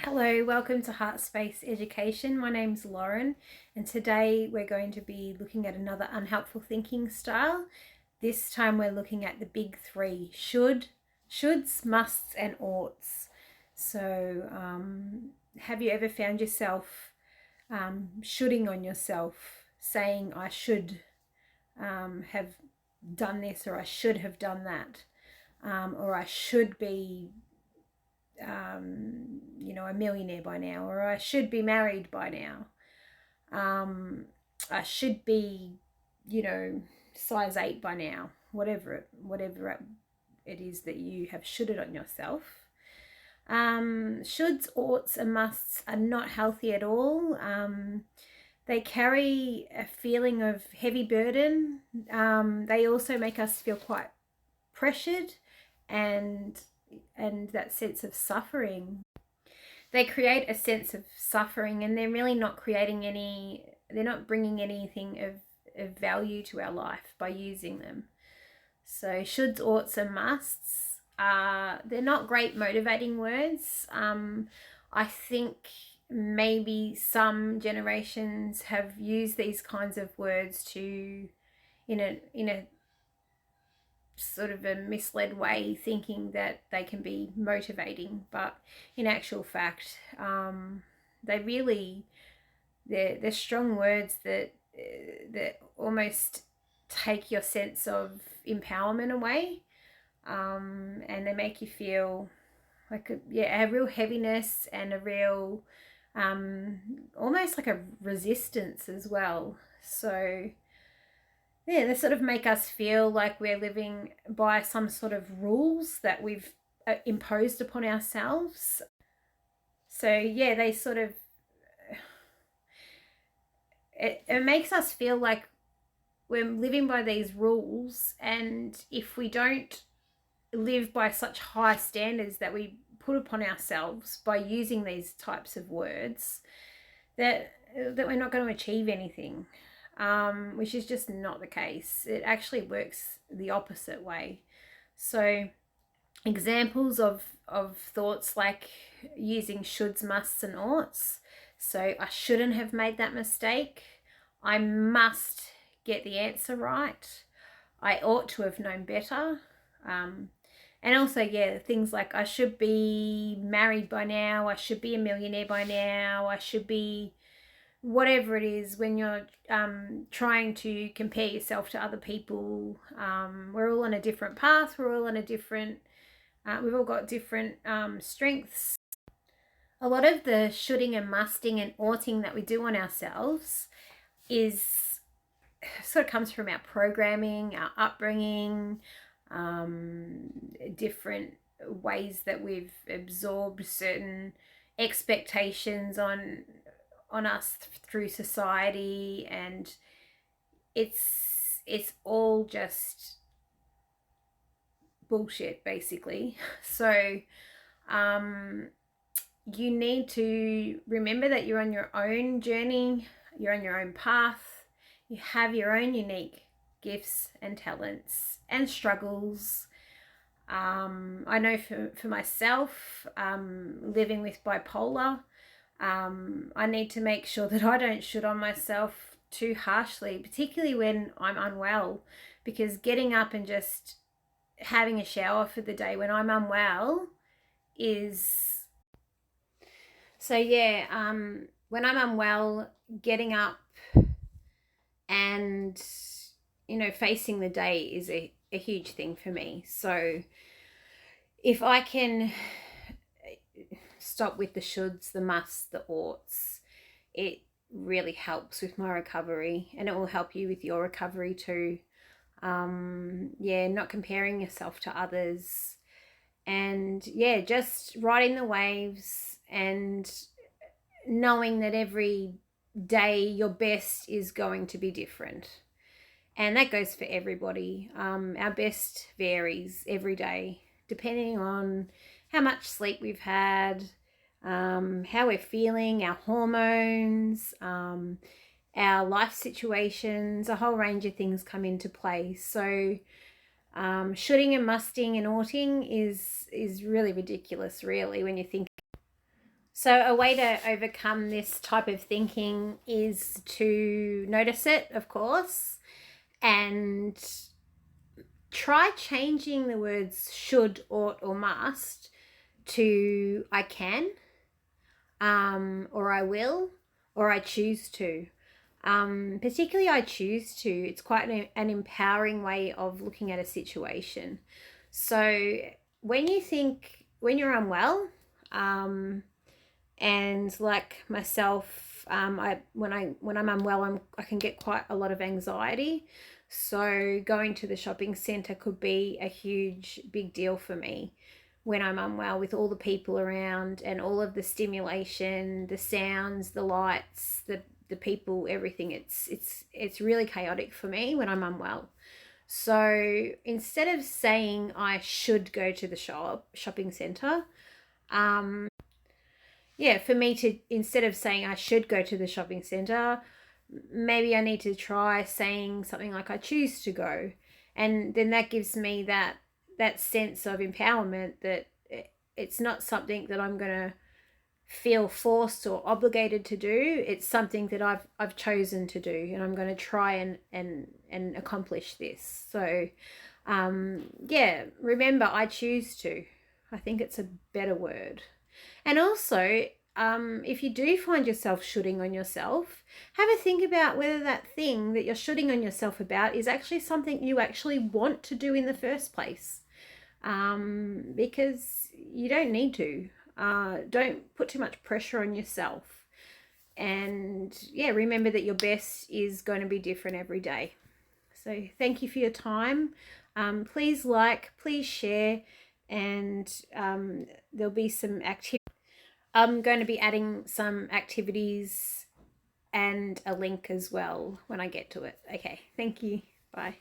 Hello, welcome to Heart Space Education. My name's Lauren, and today we're going to be looking at another unhelpful thinking style. This time we're looking at the big three: shoulds, musts, and oughts. So, have you ever found yourself shoulding on yourself, saying, I should have done this, or I should have done that, or I should be a millionaire by now, or I should be married by now. I should be, size 8 by now. Whatever it is that you have shoulded on yourself. Shoulds, oughts, and musts are not healthy at all. They carry a feeling of heavy burden. They also make us feel quite pressured and that sense of suffering. They create a sense of suffering, and they're really not they're not bringing anything of value to our life by using them. So shoulds, oughts, and musts they're not great motivating words. I think maybe some generations have used these kinds of words to in a sort of a misled way, thinking that they can be motivating, but in actual fact, they're strong words that almost take your sense of empowerment away, and they make you feel like a real heaviness and a real almost like a resistance as well. So yeah, they sort of make us feel like we're living by some sort of rules that we've imposed upon ourselves. So yeah, they sort of it makes us feel like we're living by these rules, and if we don't live by such high standards that we put upon ourselves by using these types of words, that we're not going to achieve anything. Which is just not the case. It actually works the opposite way. So examples of thoughts like using shoulds, musts, and oughts. So I shouldn't have made that mistake. I must get the answer right. I ought to have known better. And also, things like I should be married by now. I should be a millionaire by now. I should be whatever it is when you're trying to compare yourself to other people. We're all on a different path. We're all on a different, we've all got different strengths. A lot of the shoulding and musting and oughting that we do on ourselves is sort of comes from our programming, our upbringing, different ways that we've absorbed certain expectations on us through society, and it's all just bullshit basically. So you need to remember that you're on your own journey, you're on your own path, you have your own unique gifts and talents and struggles. I know for myself, living with bipolar, I need to make sure that I don't should on myself too harshly, particularly when I'm unwell, because getting up and just having a shower for the day when I'm unwell is... So when I'm unwell, getting up and facing the day is a huge thing for me. So if I can stop with the shoulds, the musts, the oughts, it really helps with my recovery, and it will help you with your recovery too. Not comparing yourself to others, and just riding the waves and knowing that every day your best is going to be different, and that goes for everybody. Our best varies every day depending on how much sleep we've had, how we're feeling, our hormones, our life situations. A whole range of things come into play. So shoulding and musting and oughting is really ridiculous, really, when you think. So a way to overcome this type of thinking is to notice it, of course, and try changing the words should, ought, or must to I can, or I will, or I choose to. Particularly I choose to. It's quite an empowering way of looking at a situation. So when you're unwell, and like myself, when I'm unwell, I can get quite a lot of anxiety. So going to the shopping centre could be a huge, big deal for me when I'm unwell, with all the people around and all of the stimulation, the sounds, the lights, the people, everything. It's really chaotic for me when I'm unwell. So instead of saying I should go to the shopping centre, yeah, for me to, instead of saying I should go to the shopping centre, maybe I need to try saying something like I choose to go. And then that gives me that sense of empowerment that it's not something that I'm going to feel forced or obligated to do. It's something that I've chosen to do, and I'm going to try and accomplish this. So yeah, remember, I choose to. I think it's a better word. And also, if you do find yourself shooting on yourself, have a think about whether that thing that you're shooting on yourself about is actually something you actually want to do in the first place. Because you don't need to. Don't put too much pressure on yourself. And yeah, remember that your best is going to be different every day. So thank you for your time. Please like, please share, and there'll be some activity. I'm going to be adding some activities and a link as well when I get to it. Okay, thank you. Bye.